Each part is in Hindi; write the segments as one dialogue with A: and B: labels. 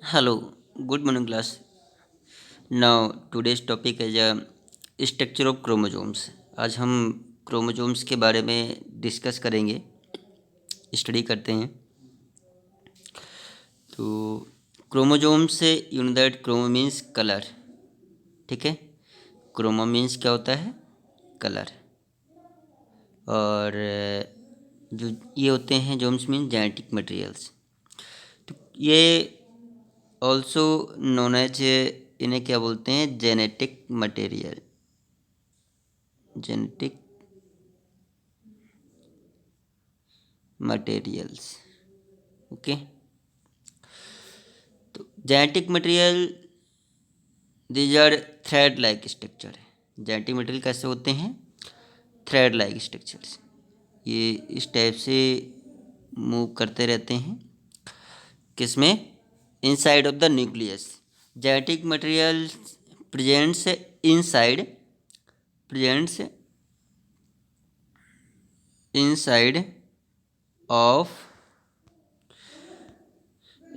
A: Hello, good morning class. Now today's topic is structure of chromosomes. आज हम क्रोमोसोम्स के बारे में डिस्कस करेंगे, स्टडी करते हैं। तो chromosome say that chromo means colour, ठीक है। क्रोमो मीन्स क्या होता है? कलर। और जो ये होते हैं जोम्स मीन्स जेनेटिक मटेरियल्स। तो ये ऑल्सो नोन एज, इन्हें क्या बोलते हैं? Genetic material, genetic materials. Okay. तो genetic material these are thread like structure. Genetic material कैसे होते हैं? Thread like structures. ये इस टाइप से मूव करते रहते हैं। किसमें? Inside of the nucleus. Genetic material presents inside, presents inside of,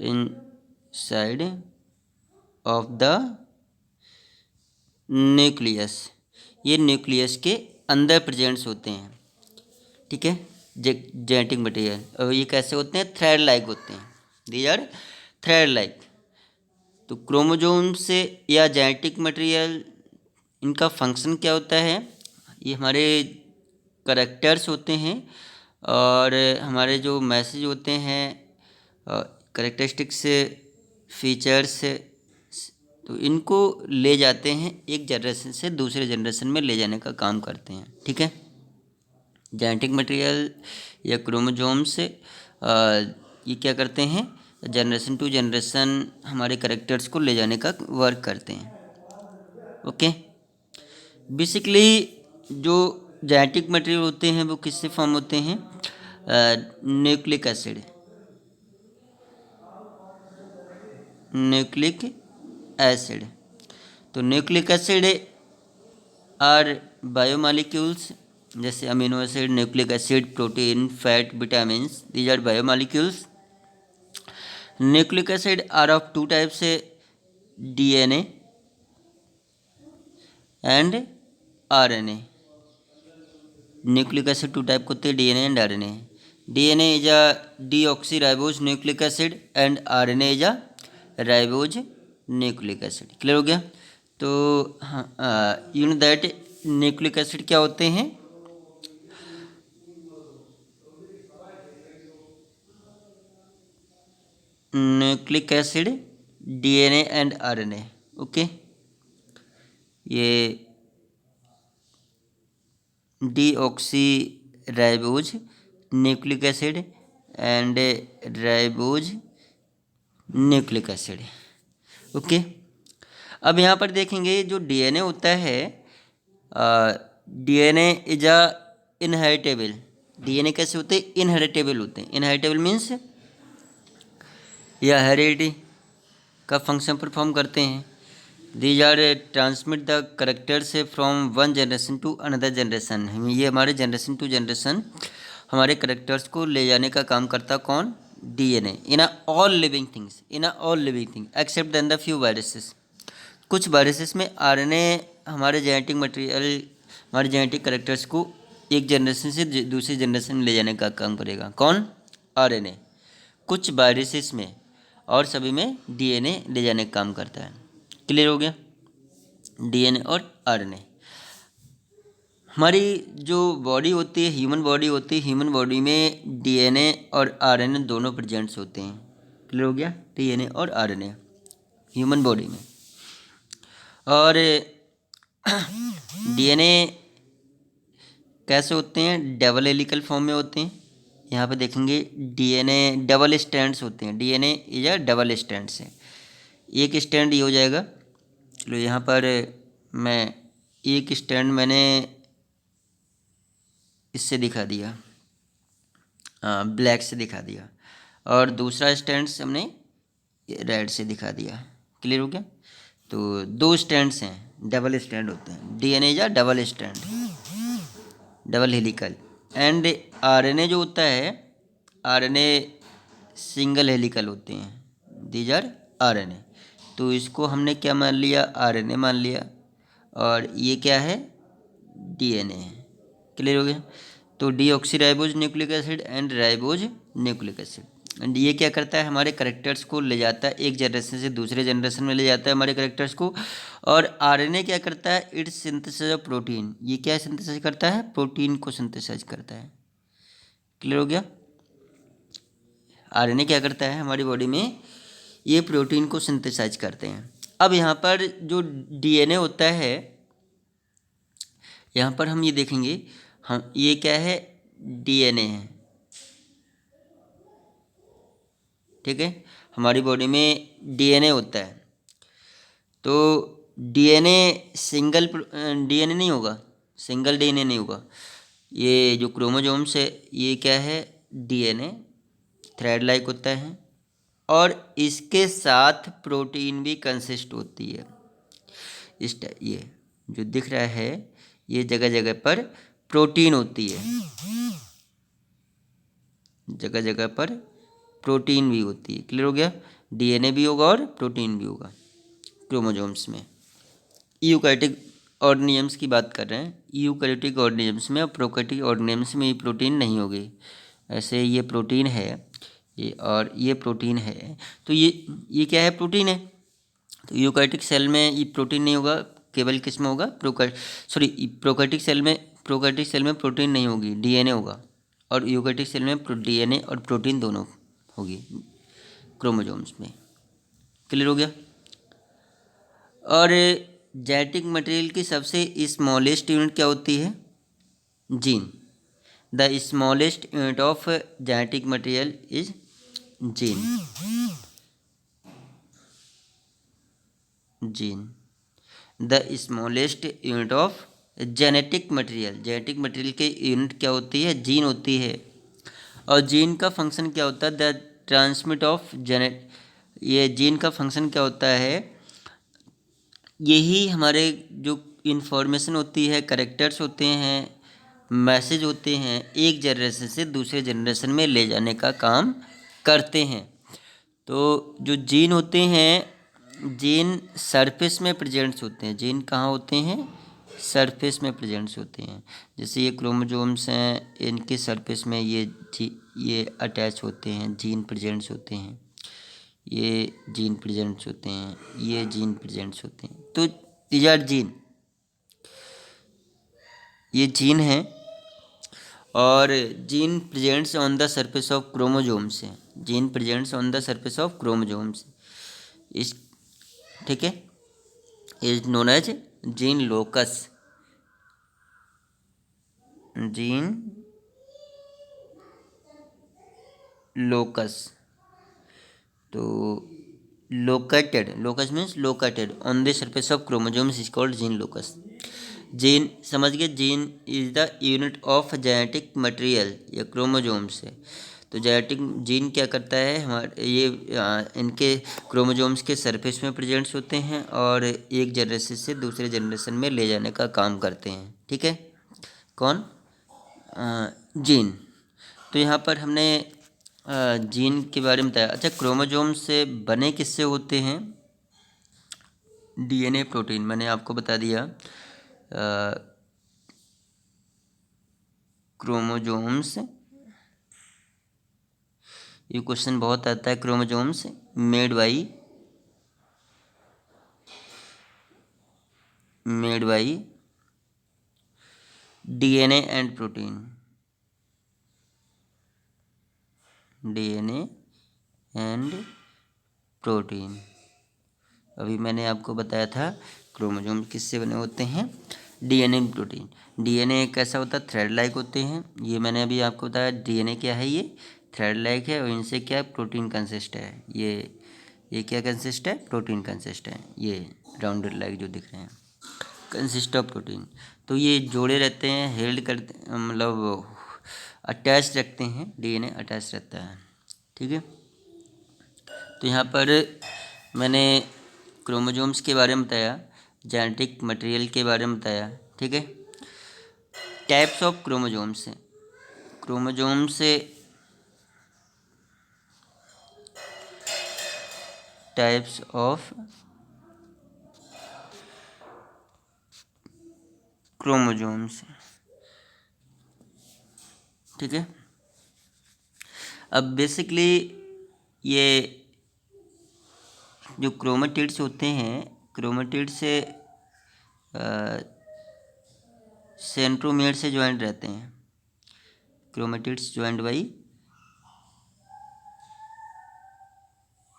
A: inside of the nucleus. ये न्यूक्लियस के अंदर प्रेजेंट्स होते हैं, ठीक है, जेनेटिक मटेरियल। और ये कैसे होते हैं? थ्रेड लाइक होते हैं। These are thread like. तो क्रोमोसोम से या जेनेटिक मटेरियल, इनका फंक्शन क्या होता है? ये हमारे करैक्टर्स होते हैं और हमारे जो मैसेज होते हैं, करैक्टरिस्टिक्स, फीचर्स, तो इनको ले जाते हैं, एक जनरेशन से दूसरे जनरेशन में ले जाने का काम करते हैं, ठीक है। जेनेटिक मटेरियल या क्रोमोसोम्स ये क्या करते हैं? जनरेशन टू जनरेशन हमारे करैक्टर्स को ले जाने का वर्क करते हैं। ओके। बेसिकली जो जेनेटिक मटेरियल होते हैं वो किससे फॉर्म होते हैं? Nucleic acid, nucleic acid. तो न्यूक्लिक एसिड आर बायोमॉलिक्यूल्स, जैसे amino acid, nucleic acid, protein, fat, vitamins, these are biomolecules. Nucleic acid are of two types, DNA and RNA. Nucleic acid two type होते हैं, DNA and RNA. DNA is a deoxy ribose nucleic acid and RNA is a ribose nucleic acid. Clear हो गया? तो हाँ, you know that nucleic acid क्या होते हैं? Nucleic acid, DNA and RNA. Okay. ये deoxyribose nucleic acid and ribose nucleic acid. Okay. अब यहाँ पर देखेंगे जो डीएनए होता है, DNA is a inheritable. DNA कैसे होते हैं? इनहेरिटेबल होते हैं। इनहेरिटेबल मीन्स या हेरिडिटी का फंक्शन परफॉर्म करते हैं। These are transmit the character से from one generation to another generation. ये हमारे जनरेशन टू जनरेशन हमारे करेक्टर्स को ले जाने का काम करता कौन? DNA. In all living things, in all living thing except then the few viruses. कुछ वायरसेस में आरएनए हमारे जेनेटिक मटेरियल, हमारे जेनेटिक करेक्टर्स को एक जनरेशन से दूसरी जनरेशन में ले जाने का काम करेगा। कौन? आरएनए। कुछ वायरसेस में और सभी में डीएनए ले जाने का काम करता है। क्लियर हो गया? डीएनए और आरएनए। हमारी जो बॉडी होती है, ह्यूमन बॉडी होती है, ह्यूमन बॉडी में डीएनए और आरएनए दोनों प्रेजेंट्स होते हैं। क्लियर हो गया? डीएनए और आरएनए ह्यूमन बॉडी में। और डीएनए कैसे होते हैं? डबल हेलिकल फॉर्म में होते हैं। यहाँ पे देखेंगे डीएनए डबल स्ट्रैंड्स होते हैं। DNA is a double strands है। एक स्टैंड ये हो जाएगा। चलो यहाँ पर मैं एक स्टैंड मैंने इससे दिखा दिया, ब्लैक से दिखा दिया, और दूसरा स्टैंड हमने रेड से दिखा दिया। क्लियर हो गया? तो दो स्टैंड्स हैं, डबल स्टैंड होते हैं। डीएनए या double stand, double helical. And RNA जो होता है, आरएनए सिंगल हेलिकल होते हैं। These are RNA. तो इसको हमने क्या मान लिया, आरएनए मान लिया, और ये क्या है, डीएनए है। क्लियर हो गया। तो deoxyribose nucleic acid and ribose nucleic acid, and ये क्या करता है, हमारे करेक्टर्स को ले जाता है एक जनरेशन से दूसरे जनरेशन में ले जाता है हमारे करेक्टर्स को। और आरएनए क्या करता है, इट्स सिंथेसिस ऑफ प्रोटीन, ये क्या सिंथेसाइज करता है, प्रोटीन को सिंथेसाइज करता है। क्लियर हो गया। आरएनए क्या करता है हमारी बॉडी में, ये प्रोटीन को सिंथेसाइज करते हैं। अब यहाँ पर जो डीएनए होता है, यहाँ पर हम ये देखेंगे, हम ये क्या है, डीएनए है। ठीक है, हमारी बॉडी में डीएनए होता है। तो डीएनए सिंगल डीएनए नहीं होगा, सिंगल डीएनए नहीं होगा। ये जो क्रोमोसोम्स है ये क्या है, डीएनए थ्रेड लाइक होता है, और इसके साथ प्रोटीन भी कंसिस्ट होती है। ये जो दिख रहा है, ये जगह जगह पर प्रोटीन होती है, जगह जगह पर प्रोटीन भी होती है। क्लियर हो गया। डीएनए भी होगा और प्रोटीन भी होगा क्रोमोसोम्स में। यूकैरियोटिक ऑर्गेनिजम्स की बात कर रहे हैं, यूकैरियोटिक ऑर्गेनिजम्स में और प्रोकैरियोटिक ऑर्गेनिजम्स में ये प्रोटीन नहीं होगी। ऐसे ये प्रोटीन है, ये और ये प्रोटीन है, तो ये क्या है, प्रोटीन है। तो यूकैरियोटिक सेल में ये प्रोटीन नहीं होगा, केवल किस में होगा, प्रोकैरियोटिक सेल में प्रोटीन नहीं होगी, डीएनए होगा। और यूकैरियोटिक सेल में डीएनए और प्रोटीन दोनों होगी क्रोमोसोम्स में। क्लियर हो गया। और जेनेटिक मटेरियल की सबसे स्मॉलेस्ट यूनिट क्या होती है, gene. The smallest unit of genetic material is gene. Gene the smallest unit of genetic material, genetic material की यूनिट क्या होती है, जीन होती है। और जीन का फंक्शन क्या होता है, द ट्रांसमिट ऑफ जेनेट, ये जीन का फंक्शन क्या होता है, यही हमारे जो इन्फॉर्मेशन होती है, करेक्टर्स होते हैं, मैसेज होते हैं, एक जनरेशन से दूसरे जनरेशन में ले जाने का काम करते हैं। तो जो जीन होते हैं, जीन सरफेस में प्रेजेंट्स होते हैं। जीन कहाँ होते हैं, सरफेस में प्रेजेंट्स होते हैं। जैसे ये क्रोमोसोम्स हैं, इनके सरफेस में ये अटैच होते हैं, जीन प्रेजेंट्स होते हैं, ये जीन प्रेजेंट्स होते हैं, ये जीन प्रेजेंट्स होते हैं। तो दीज आर जीन, ये जीन हैं। और gene presents on the surface of chromosomes है, gene presents on the surface of chromosomes is, ठीक है, is known as gene locus. Gene locus, तो located, locus means located on the surface of chromosomes is called gene locus. Gene समझ गए, gene is the unit of genetic material, या क्रोमोसोम्स है। तो जेनेटिक जीन क्या करता है, हमारे ये इनके क्रोमोसोम्स के सरफेस में प्रेजेंट्स होते हैं और एक जनरेशन से दूसरे जनरेशन में ले जाने का काम करते हैं। ठीक है, कौन, जीन। तो यहाँ पर हमने जीन के बारे में बताया। अच्छा, क्रोमोसोम से बने किससे होते हैं, डीएनए प्रोटीन, मैंने आपको बता दिया। क्रोमोसोम्स, ये क्वेश्चन बहुत आता है, chromosomes made by DNA and protein, DNA and protein. अभी मैंने आपको बताया था क्रोमोसोम किससे बने होते हैं, डीएनए प्रोटीन। डीएनए कैसा होता है, थ्रेड लाइक होते हैं। ये मैंने अभी आपको बताया, डीएनए क्या है, ये थ्रेड लाइक है, और इनसे क्या प्रोटीन कंसिस्ट है। ये क्या कंसिस्ट है, प्रोटीन कंसिस्ट है। ये राउंडेड लाइक जो दिख रहे हैं कंसिस्ट ऑफ प्रोटीन। तो ये जोड़े रहते हैं, हेल्ड करते, मतलब अटैच रखते हैं, डीएनए अटैच रहता है। ठीक है, तो यहाँ पर मैंने क्रोमोसोम्स के बारे में बताया, जेनेटिक मटेरियल के बारे में बताया। ठीक है, types of chromosomes, chromosomes types of chromosomes. ठीक है, अब बेसिकली ये जो क्रोमेटिड्स होते हैं, क्रोमेटिड्स से सेंट्रोमियर से ज्वाइंट रहते हैं। Chromatids joint by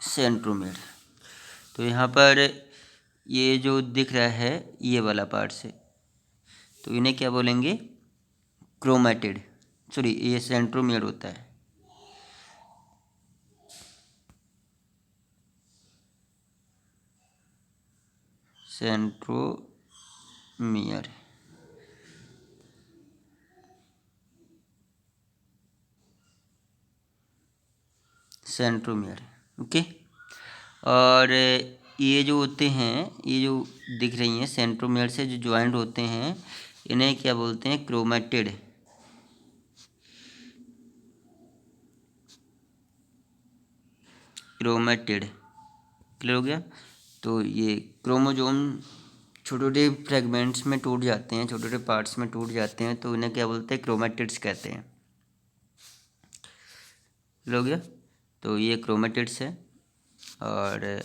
A: centromere. तो यहाँ पर ये जो दिख रहा है ये वाला पार्ट से, तो इन्हें क्या बोलेंगे? क्रोमेटिड। सॉरी, ये सेंट्रोमियर होता है। सेंट्रोमियर। Centromere, okay. और ये जो होते हैं, ये जो दिख रही हैं सेंट्रोमियर से जो ज्वाइंट होते हैं, इन्हें क्या बोलते हैं? क्रोमेटिड। क्रोमेटिड, क्लियर हो गया? तो ये क्रोमोजोम छोटे छोटे फ्रेगमेंट्स में टूट जाते हैं, छोटे छोटे पार्ट्स में टूट जाते हैं, तो इन्हें क्या बोलते हैं? क्रोमेटिड्स कहते हैं। क्लियर हो गया? तो ये क्रोमेटिड्स है। और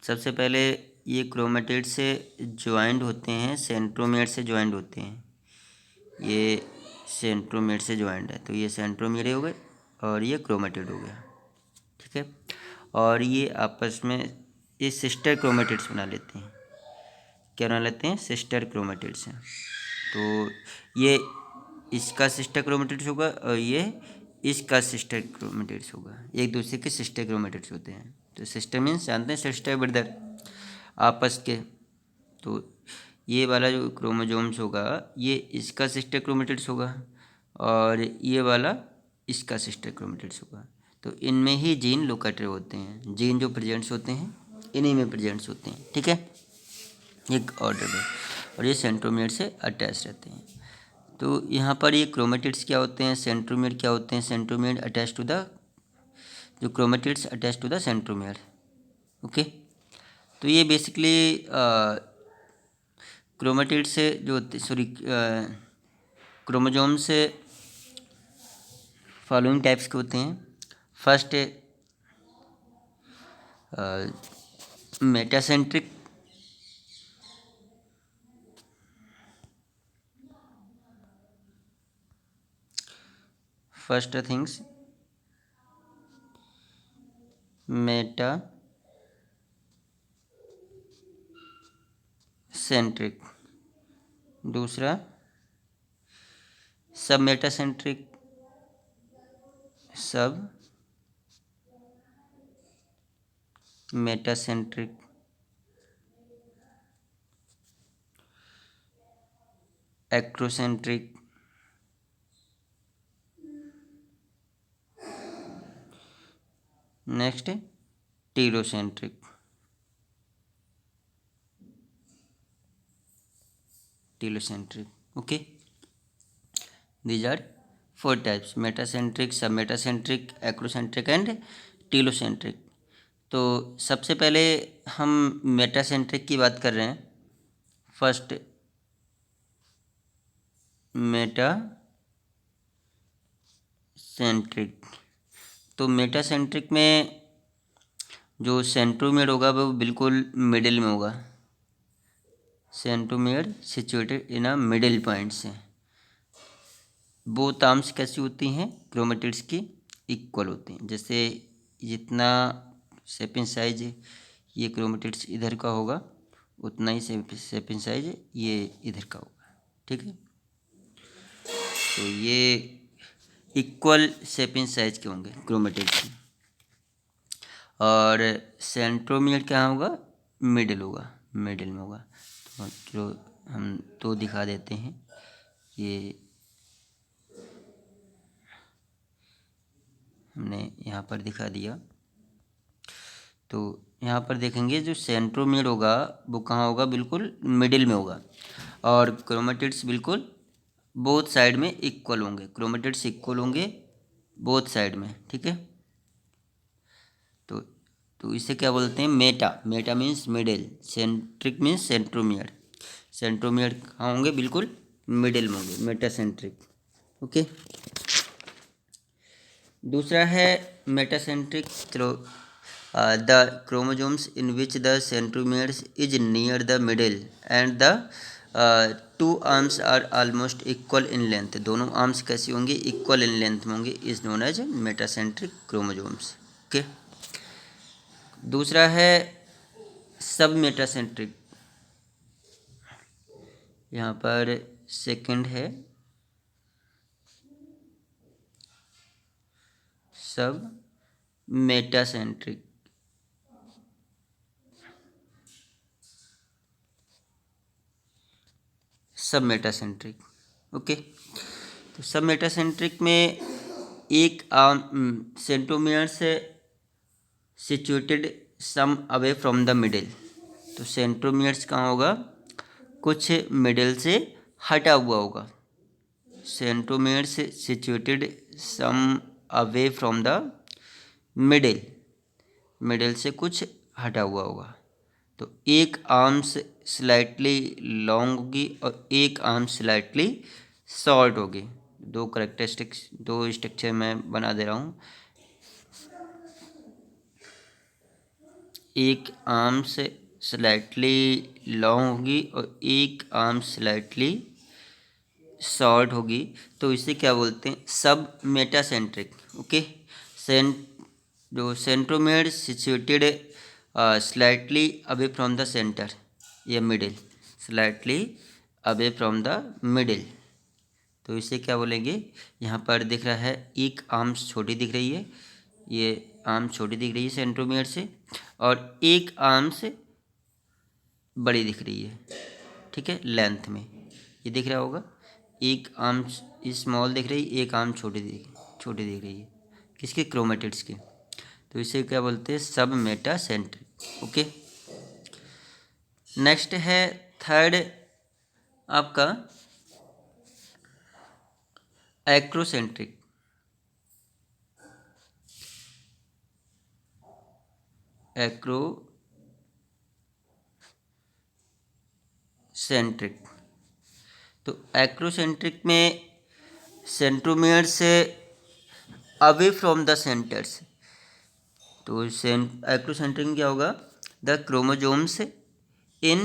A: सबसे पहले ये क्रोमेटिड से ज्वाइंट होते हैं, सेंट्रोमियर से ज्वाइंट होते हैं। ये सेंट्रोमियर से ज्वाइंट है, तो ये सेंट्रोमियर हो गए और ये क्रोमेटिड हो गया। ठीक है, और ये आपस में ये सिस्टर क्रोमेटिड्स बना लेते हैं। क्या बना लेते हैं? सिस्टर क्रोमेटिड्स हैं। तो ये इसका सिस्टर क्रोमेटिड्स होगा और ये इसका सिस्टर क्रोमेटिड्स होगा। एक दूसरे के सिस्टर क्रोमेटिड्स होते हैं। तो सिस्टर मीन्स जानते हैं, सिस्टर ब्रदर आपस के। तो ये वाला जो क्रोमोजोम्स होगा ये इसका सिस्टर क्रोमेटिड्स होगा और ये वाला इसका सिस्टर क्रोमेटिड्स होगा। तो इनमें ही जीन लोकेटेड होते हैं। जीन जो प्रेजेंट्स होते हैं इन्हीं में प्रेजेंट्स होते हैं। ठीक है, एक ऑर्डर में, और ये सेंट्रोमियर से अटैच रहते हैं। तो यहाँ पर ये क्रोमेटिड्स क्या होते हैं, सेंट्रोमियर क्या होते हैं? सेंट्रोमियर अटैच टू द, जो chromatids attach to the centromere. Okay, तो ये बेसिकली क्रोमेटिड से जो सॉरी क्रोमोजोम से फॉलोइंग टाइप्स के होते हैं। First metacentric, first things metacentric, दूसरा sub metacentric, sub metacentric, acrocentric, next telocentric. Telocentric, okay. These are 4 types: metacentric, sub metacentric, acrocentric and telocentric. तो सबसे पहले हम मेटासेंट्रिक की बात कर रहे हैं। First metacentric. तो मेटासेंट्रिक में जो सेंट्रोमियर होगा वो बिल्कुल मिडिल में होगा। Centromere situated in a middle point से। वो आर्म्स कैसी होती हैं क्रोमेटिड्स की? इक्वल होती हैं। जैसे जितना सेपिन साइज ये क्रोमेटिड्स इधर का होगा उतना ही सेपिन साइज ये इधर का होगा। ठीक है, तो ये इक्वल सेपिन साइज के होंगे क्रोमेटिड्स। और सेंट्रोमियर क्या होगा? मिडिल होगा, मिडिल में होगा। तो जो हम तो दिखा देते हैं, ये हमने यहाँ पर दिखा दिया। तो यहाँ पर देखेंगे जो सेंट्रोमियर होगा वो कहाँ होगा? बिल्कुल मिडिल में होगा। और क्रोमेटिड्स बिल्कुल बोथ साइड में इक्वल होंगे। क्रोमेटिड्स इक्वल होंगे बोथ साइड में। ठीक है, तो तो इसे क्या बोलते हैं, Meta. Meta means middle, centric means centromere. Centromere कहाँ होंगे, बिल्कुल मिडिल में होंगे, मेटासेंट्रिक। ओके। दूसरा है metacentric. The chromosomes in which the centromeres is near the middle and the two arms are almost equal in length. दोनों आर्म्स कैसी होंगी, इक्वल इन लेंथ में होंगे, is known as metacentric chromosomes. Okay. दूसरा है सब मेटासेंट्रिक। यहाँ पर सेकंड है सब मेटासेंट्रिक। Sub metacentric. ओके। तो सब मेटासेंट्रिक में एक सेंट्रोमियर से situated some away from the middle. तो सेंट्रोमियर्स कहाँ होगा, कुछ मिडिल से हटा हुआ होगा। सेंट्रोमियर से situated some away from the middle, middle से कुछ हटा हुआ होगा। तो एक आर्म्स स्लाइटली लॉन्ग होगी और एक आर्म स्लाइटली शॉर्ट होगी। दो करेक्टरिस्टिक्स, दो स्ट्रक्चर मैं बना दे रहा हूँ। एक आर्म्स स्लाइटली लॉन्ग होगी और एक आर्म स्लाइटली शॉर्ट होगी। तो इसे क्या बोलते हैं, सब मेटासेंट्रिक। ओके। जो centromere situated slightly away from the centre या middle, slightly away from the middle. तो इसे क्या बोलेंगे, यहाँ पर दिख रहा है एक आर्म्स छोटी दिख रही है, ये आर्म छोटी दिख रही है सेंट्रोमियर से, और एक आर्म्स बड़ी दिख रही है, ठीक है, लेंथ में। ये दिख रहा होगा, एक आर्म स्मॉल दिख रही है, एक आर्म छोटी दिख रही है, किसके, क्रोमेटिड्स के। तो इसे क्या बोलते हैं, सब मेटासेंट्रिक। ओके। नेक्स्ट है थर्ड आपका एक्रोसेंट्रिक। एक्रोसेंट्रिक। तो एक्रोसेंट्रिक में सेंट्रोमियर से अवे फ्रॉम द सेंटर्स। तो एक्रोसेंट्रिक में क्या होगा, the chromosomes in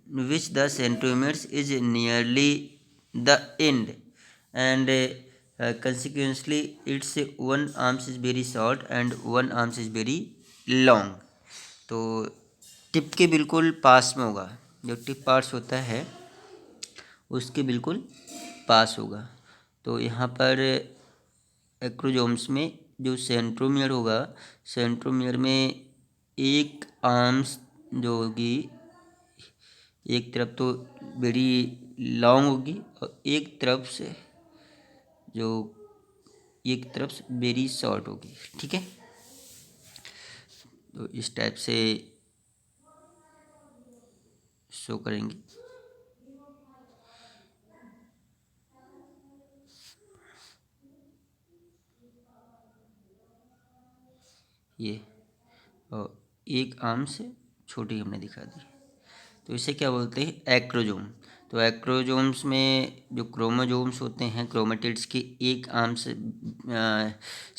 A: which the centromeres is nearly the end and consequently its one arms is very short and one arms is very long। तो टिप के बिल्कुल पास में होगा, जो टिप पार्ट्स होता है उसके बिल्कुल पास होगा। तो यहाँ पर एक्रोजोम्स में जो सेंट्रोमियर होगा, सेंट्रोमियर में एक आर्म्स जो होगी, एक तरफ तो वेरी लॉन्ग होगी और एक तरफ से जो एक तरफ से वेरी शॉर्ट होगी, ठीक है। तो इस टाइप से शो करेंगे। ये और एक आर्म से छोटी हमने दिखा दी। तो इसे क्या बोलते हैं, एक्रोजोम। तो एक्रोजोम्स में जो क्रोमोजोम्स होते हैं, क्रोमेटिड्स की, एक आर्म से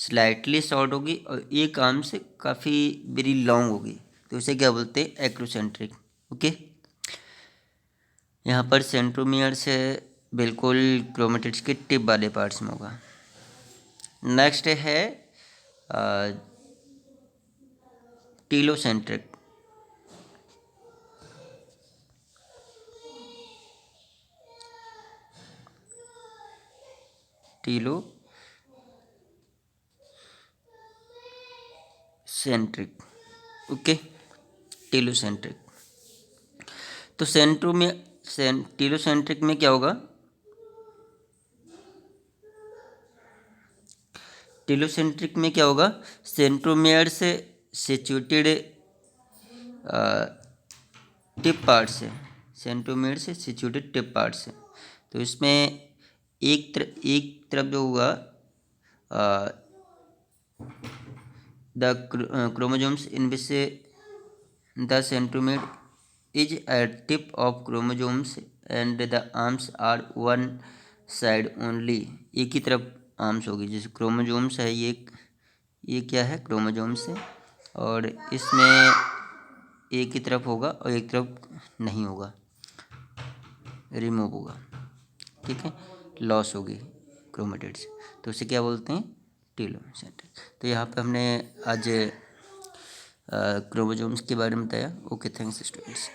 A: स्लाइटली शॉर्ट होगी और एक आर्म से काफ़ी वेरी लॉन्ग होगी। तो इसे क्या बोलते हैं, एक्रोसेंट्रिक। ओके। यहाँ पर सेंट्रोमियर से बिल्कुल क्रोमेटिड्स के टिप वाले पार्ट्स में होगा। नेक्स्ट है टीलोसेंट्रिक। टीलोसेंट्रिक। ओके। टीलोसेंट्रिक। तो टीलोसेंट्रिक में क्या होगा, टीलोसेंट्रिक में क्या होगा, सेंट्रोमियर से सिचुएटेड टिप पार्ट से, सेंट्रोमियर से सिचुएटेड टिप पार्ट से। तो इसमें एक तरफ जो होगा The chromosomes in which the centromere is a tip of chromosomes and the arms are one side only. एक ही तरफ आर्म्स होगी, जैसे क्रोमोजोम्स है ये क्या है, क्रोमोजोम्स है, और इसमें एक ही तरफ होगा और एक तरफ नहीं होगा, रिमूव होगा, ठीक है, लॉस होगी क्रोमेटिड्स, तो उसे क्या बोलते हैं, टेलोमेर। तो यहाँ पे हमने आज क्रोमोजोम्स के बारे में बताया। Okay, thanks students.